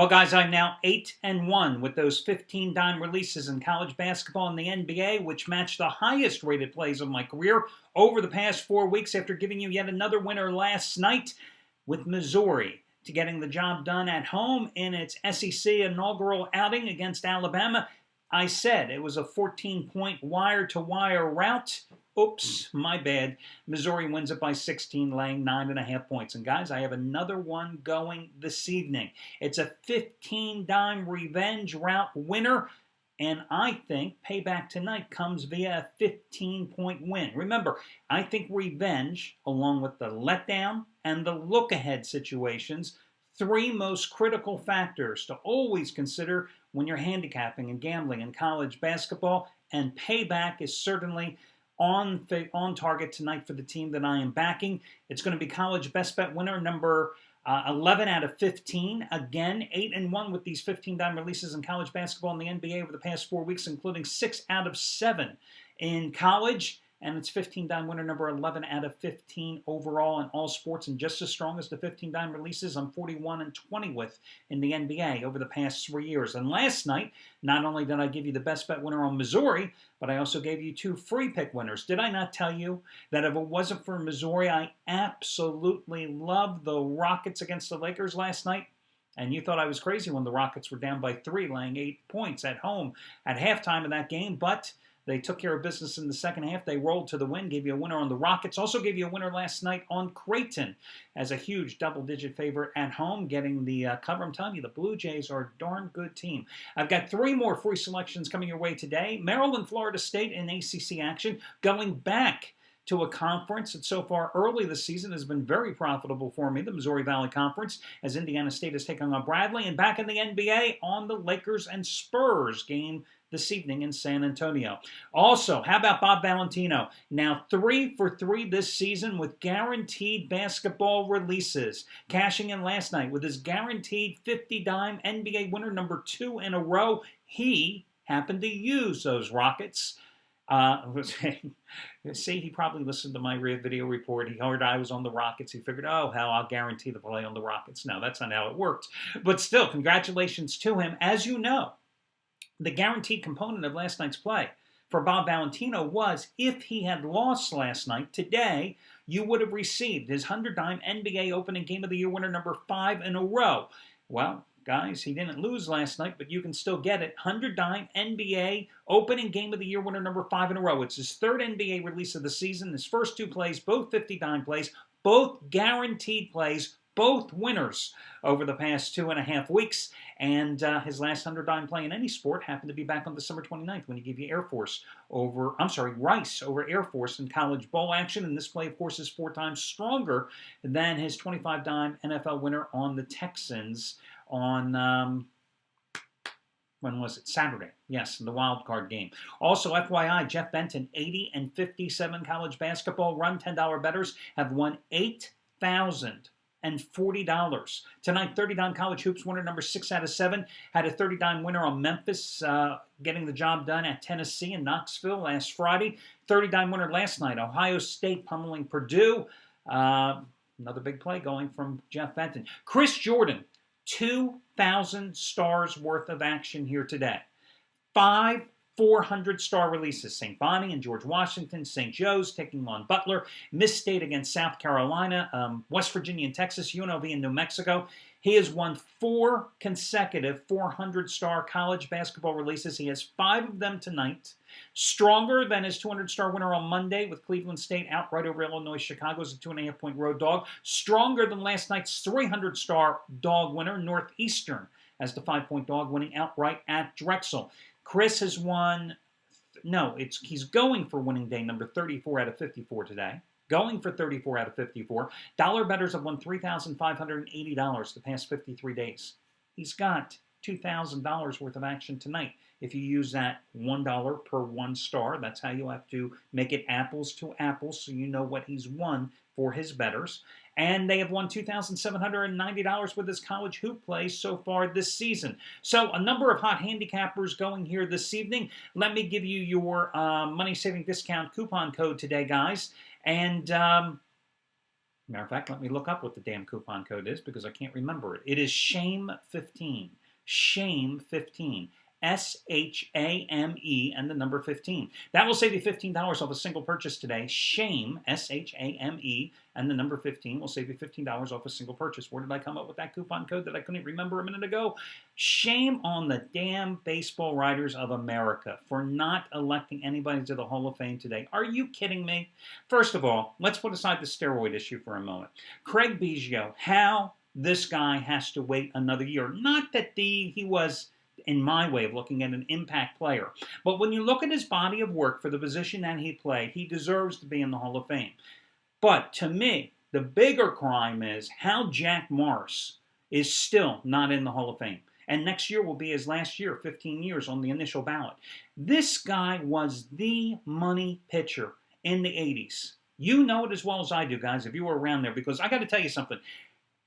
Well, guys, I'm now 8-1 with those 15-dime releases in college basketball and the NBA, which matched the highest rated plays of my career over the past 4 weeks after giving you yet another winner last night with Missouri to getting the job done at home in its SEC inaugural outing against Alabama. I said it was a 14-point wire-to-wire rout. Oops, my bad. Missouri wins it by 16, laying 9.5 points. And guys, I have another one going this evening. It's a 15-dime revenge route winner. And I think payback tonight comes via a 15-point win. Remember, I think revenge, along with the letdown and the look-ahead situations, three most critical factors to always consider when you're handicapping and gambling in college basketball. And payback is certainly on target tonight for the team that I am backing. It's going to be college best bet winner number 11 out of 15. Again, 8-1 with these 15-dime releases in college basketball and the NBA over the past 4 weeks, including 6 out of 7 in college. And it's 15-dime winner number 11 out of 15 overall in all sports, and just as strong as the 15-dime releases I'm 41-20 with in the NBA over the past 3 years. And last night, not only did I give you the best bet winner on Missouri, but I also gave you 2 free pick winners. Did I not tell you that if it wasn't for Missouri, I absolutely loved the Rockets against the Lakers last night? And you thought I was crazy when the Rockets were down by 3, laying 8 points at home at halftime of that game, but they took care of business in the second half. They rolled to the win, gave you a winner on the Rockets. Also gave you a winner last night on Creighton as a huge double-digit favorite at home, getting the cover. I'm telling you, the Blue Jays are a darn good team. I've got 3 more free selections coming your way today. Maryland, Florida State in ACC action, going back to a conference that so far early this season has been very profitable for me, the Missouri Valley Conference, as Indiana State is taking on Bradley. And back in the NBA on the Lakers and Spurs game this evening in San Antonio. Also, how about Bob Valentino? Now 3 for 3 this season with guaranteed basketball releases. Cashing in last night with his guaranteed 50-dime NBA winner number 2 in a row. He happened to use those Rockets. See, he probably listened to my video report. He heard I was on the Rockets. He figured, oh, hell, I'll guarantee the play on the Rockets. No, that's not how it worked. But still, congratulations to him. As you know, the guaranteed component of last night's play for Bob Valentino was if he had lost last night, today, you would have received his 100-dime NBA opening game of the year winner number 5 in a row. Well, guys, he didn't lose last night, but you can still get it. 100-dime NBA opening game of the year winner number 5 in a row. It's his 3rd NBA release of the season. His first 2 plays, both 50-dime plays, both guaranteed plays, both winners over the past 2.5 weeks. And his last 100-dime play in any sport happened to be back on December 29th when he gave you Rice over Air Force in college bowl action. And this play, of course, is 4 times stronger than his 25-dime NFL winner on the Texans on, when was it? Saturday. Yes, in the wild card game. Also, FYI, Jeff Benton, 80-57 college basketball run. $10 bettors have won $8,040. Tonight, 30-dime college hoops winner number 6 out of 7 had a 30-dime winner on Memphis, getting the job done at Tennessee and Knoxville last Friday. 30-dime winner last night, Ohio State pummeling Purdue. Another big play going from Jeff Benton. Chris Jordan, 2,000 stars worth of action here today. 5 400-star releases. St. Bonnie and George Washington, St. Joe's taking on Butler, Miss State against South Carolina, West Virginia and Texas, UNLV and New Mexico. He has won 4 consecutive 400-star college basketball releases. He has 5 of them tonight. Stronger than his 200-star winner on Monday with Cleveland State outright over Illinois. Chicago's a 2.5-point road dog. Stronger than last night's 300-star dog winner, Northeastern, as the 5-point dog winning outright at Drexel. Chris has won, he's going for winning day number 34 out of 54 today. Going for 34 out of 54. Dollar bettors have won $3,580 the past 53 days. He's got $2,000 worth of action tonight. If you use that $1 per 1 star, that's how you have to make it apples to apples so you know what he's won for his bettors. And they have won $2,790 with his college hoop plays so far this season. So a number of hot handicappers going here this evening. Let me give you your money-saving discount coupon code today, guys. And Matter of fact, let me look up what the damn coupon code is because I can't remember it. It is SHAME15. SHAME15. SHAME and the number 15. That will save you $15 off a single purchase today. SHAME, SHAME, and the number 15 will save you $15 off a single purchase. Where did I come up with that coupon code that I couldn't remember a minute ago? Shame on the damn baseball writers of America for not electing anybody to the Hall of Fame today. Are you kidding me? First of all, let's put aside the steroid issue for a moment. Craig Biggio, how this guy has to wait another year. Not that he was, in my way of looking at, an impact player. But when you look at his body of work for the position that he played, he deserves to be in the Hall of Fame. But to me, the bigger crime is how Jack Morris is still not in the Hall of Fame. And next year will be his last year, 15 years on the initial ballot. This guy was the money pitcher in the 80s. You know it as well as I do, guys, if you were around there, because I got to tell you something.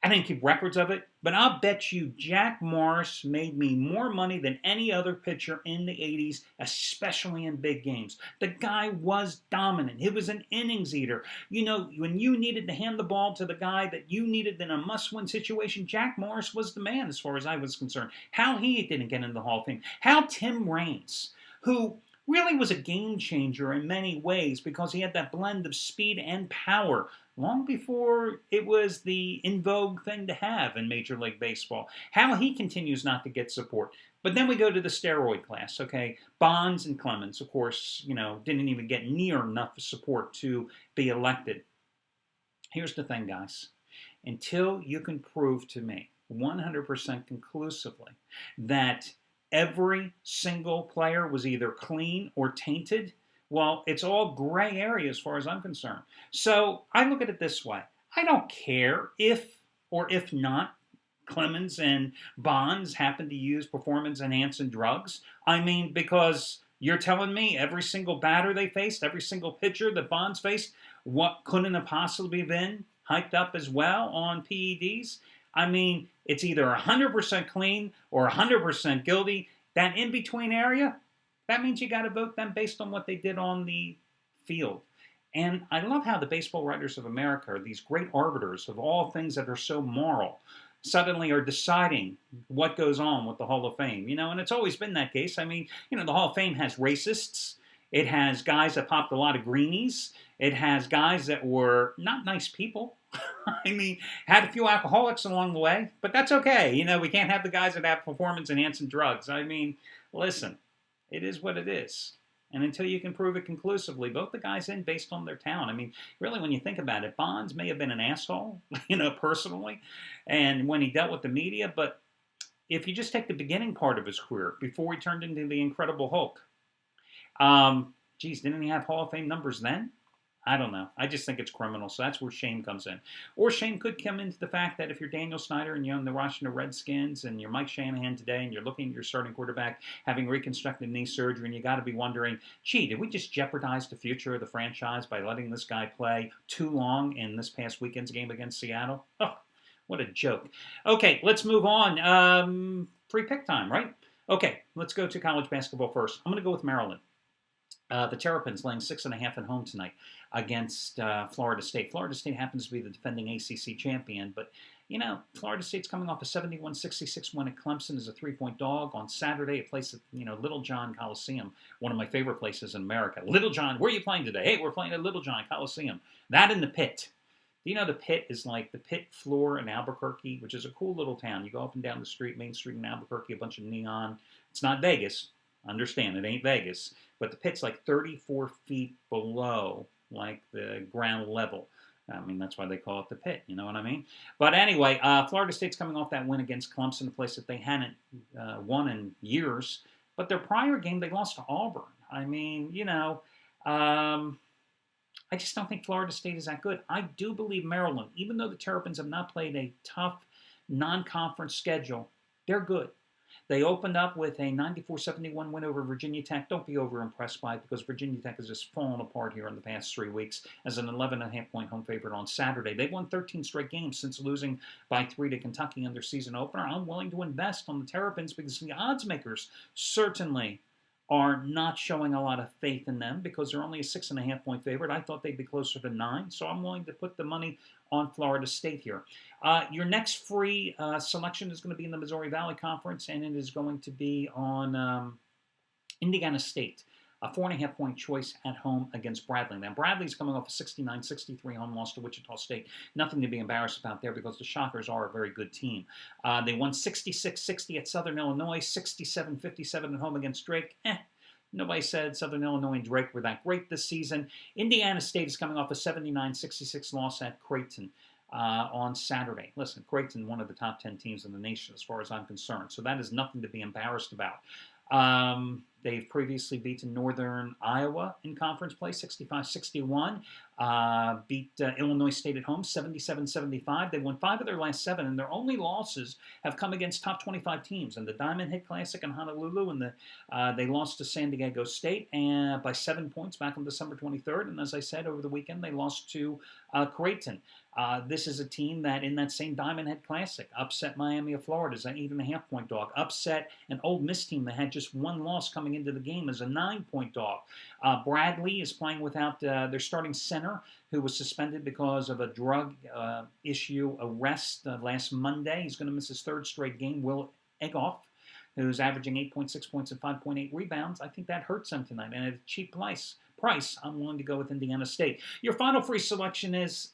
I didn't keep records of it, but I'll bet you Jack Morris made me more money than any other pitcher in the 80s, especially in big games. The guy was dominant. He was an innings eater. You know, when you needed to hand the ball to the guy that you needed in a must-win situation, Jack Morris was the man as far as I was concerned. How he didn't get into the Hall of Fame. How Tim Raines, who really was a game changer in many ways because he had that blend of speed and power long before it was the in vogue thing to have in Major League Baseball. How he continues not to get support. But then we go to the steroid class, okay? Bonds and Clemens, of course, you know, didn't even get near enough support to be elected. Here's the thing, guys. Until you can prove to me 100% conclusively that every single player was either clean or tainted, well, it's all gray area as far as I'm concerned. So I look at it this way. I don't care if or if not Clemens and Bonds happen to use performance-enhancing drugs. I mean, because you're telling me every single batter they faced, every single pitcher that Bonds faced, what couldn't have possibly been hyped up as well on PEDs? I mean, it's either 100% clean or 100% guilty. That in-between area, that means you got to vote them based on what they did on the field. And I love how the baseball writers of America are these great arbiters of all things that are so moral, suddenly are deciding what goes on with the Hall of Fame. You know, and it's always been that case. I mean, you know, the Hall of Fame has racists. It has guys that popped a lot of greenies. It has guys that were not nice people. I mean, had a few alcoholics along the way, but that's okay. You know, we can't have the guys that have performance-enhancing drugs. I mean, listen. It is what it is. And until you can prove it conclusively, vote the guys in based on their talent. I mean, really, when you think about it, Bonds may have been an asshole, you know, personally, and when he dealt with the media, but if you just take the beginning part of his career, before he turned into the Incredible Hulk, geez, didn't he have Hall of Fame numbers then? I don't know. I just think it's criminal, so that's where shame comes in. Or shame could come into the fact that if you're Daniel Snyder and you own the Washington Redskins and you're Mike Shanahan today and you're looking at your starting quarterback having reconstructive knee surgery and you got to be wondering, gee, did we just jeopardize the future of the franchise by letting this guy play too long in this past weekend's game against Seattle? Oh, what a joke. Okay, let's move on. Free pick time, right? Okay, let's go to college basketball first. I'm going to go with Maryland. The Terrapins laying 6.5 at home tonight against Florida State. Florida State happens to be the defending ACC champion, but, you know, Florida State's coming off a 71-66 win at Clemson as a 3-point dog. On Saturday, a place at, you know, Little John Coliseum, one of my favorite places in America. Little John, where are you playing today? Hey, we're playing at Little John Coliseum. That in the Pit. Do you know the Pit is like the pit floor in Albuquerque, which is a cool little town. You go up and down the street, Main Street in Albuquerque, a bunch of neon. It's not Vegas. Understand, it ain't Vegas. But the Pit's like 34 feet below, like, the ground level. I mean, that's why they call it the Pit, you know what I mean? But anyway, Florida State's coming off that win against Clemson, a place that they hadn't won in years. But their prior game, they lost to Auburn. I mean, you know, I just don't think Florida State is that good. I do believe Maryland, even though the Terrapins have not played a tough non-conference schedule, they're good. They opened up with a 94-71 win over Virginia Tech. Don't be over-impressed by it because Virginia Tech has just fallen apart here in the past 3 weeks as an 11.5-point home favorite on Saturday. They've won 13 straight games since losing by 3 to Kentucky in their season opener. I'm willing to invest on the Terrapins because the odds makers certainly are not showing a lot of faith in them because they're only a 6.5-point favorite. I thought they'd be closer to 9, so I'm willing to put the money on Florida State here. Your next free selection is going to be in the Missouri Valley Conference, and it is going to be on Indiana State. A 4.5-point choice at home against Bradley. Now, Bradley's coming off a 69-63 home loss to Wichita State. Nothing to be embarrassed about there because the Shockers are a very good team. They won 66-60 at Southern Illinois, 67-57 at home against Drake. Nobody said Southern Illinois and Drake were that great this season. Indiana State is coming off a 79-66 loss at Creighton on Saturday. Listen, Creighton, one of the top 10 teams in the nation as far as I'm concerned, so that is nothing to be embarrassed about. They've previously beaten Northern Iowa in conference play, 65-61. Beat Illinois State at home, 77-75. They won 5 of their last 7, and their only losses have come against top 25 teams. In the Diamond Head Classic in Honolulu, and they lost to San Diego State by 7 points back on December 23rd. And as I said, over the weekend, they lost to Creighton. This is a team that, in that same Diamond Head Classic, upset Miami of Florida as an 8.5-point dog. Upset an Ole Miss team that had just 1 loss coming into the game as a 9-point dog. Bradley is playing without their starting center, who was suspended because of a drug issue arrest last Monday. He's going to miss his 3rd straight game. Will Eggoff, who's averaging 8.6 points and 5.8 rebounds. I think that hurts him tonight. And at a cheap price, I'm willing to go with Indiana State. Your final free selection is,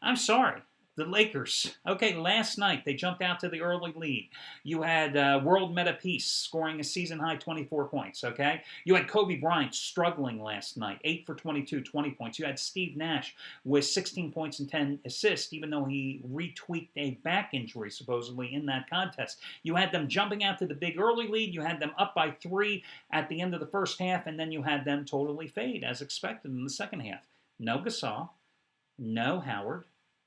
I'm sorry, the Lakers. Okay, last night they jumped out to the early lead. You had World Meta Peace scoring a season-high 24 points, okay? You had Kobe Bryant struggling last night, 8 for 22, 20 points. You had Steve Nash with 16 points and 10 assists, even though he retweaked a back injury, supposedly, in that contest. You had them jumping out to the big early lead. You had them up by 3 at the end of the first half, and then you had them totally fade, as expected, in the second half. No Gasol, no Howard,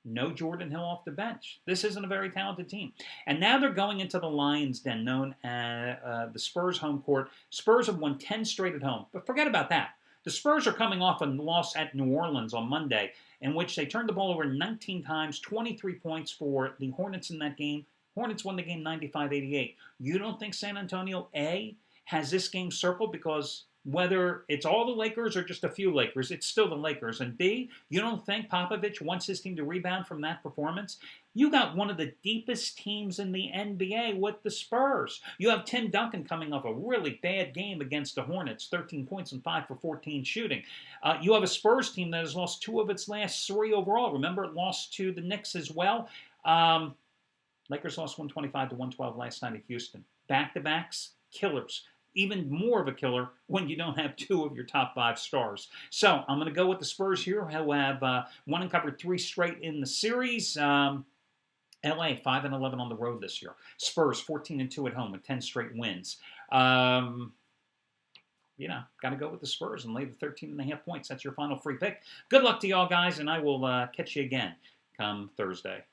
no Jordan Hill off the bench. This isn't a very talented team. And now they're going into the Lions' Den, known as the Spurs home court. Spurs have won 10 straight at home. But forget about that. The Spurs are coming off a loss at New Orleans on Monday, in which they turned the ball over 19 times, 23 points for the Hornets in that game. Hornets won the game 95-88. You don't think San Antonio, A, has this game circled because whether it's all the Lakers or just a few Lakers, it's still the Lakers. And B, you don't think Popovich wants his team to rebound from that performance? You got one of the deepest teams in the NBA with the Spurs. You have Tim Duncan coming off a really bad game against the Hornets, 13 points and 5 for 14 shooting. You have a Spurs team that has lost 2 of its last 3 overall. Remember, it lost to the Knicks as well. Lakers lost 125-112 last night at Houston. Back-to-backs, killers. Even more of a killer when you don't have 2 of your top 5 stars. So I'm going to go with the Spurs here, who have won and covered 3 straight in the series. LA 5-11 on the road this year. Spurs 14-2 at home with 10 straight wins. Got to go with the Spurs and lay the 13.5 points. That's your final free pick. Good luck to y'all guys, and I will catch you again come Thursday.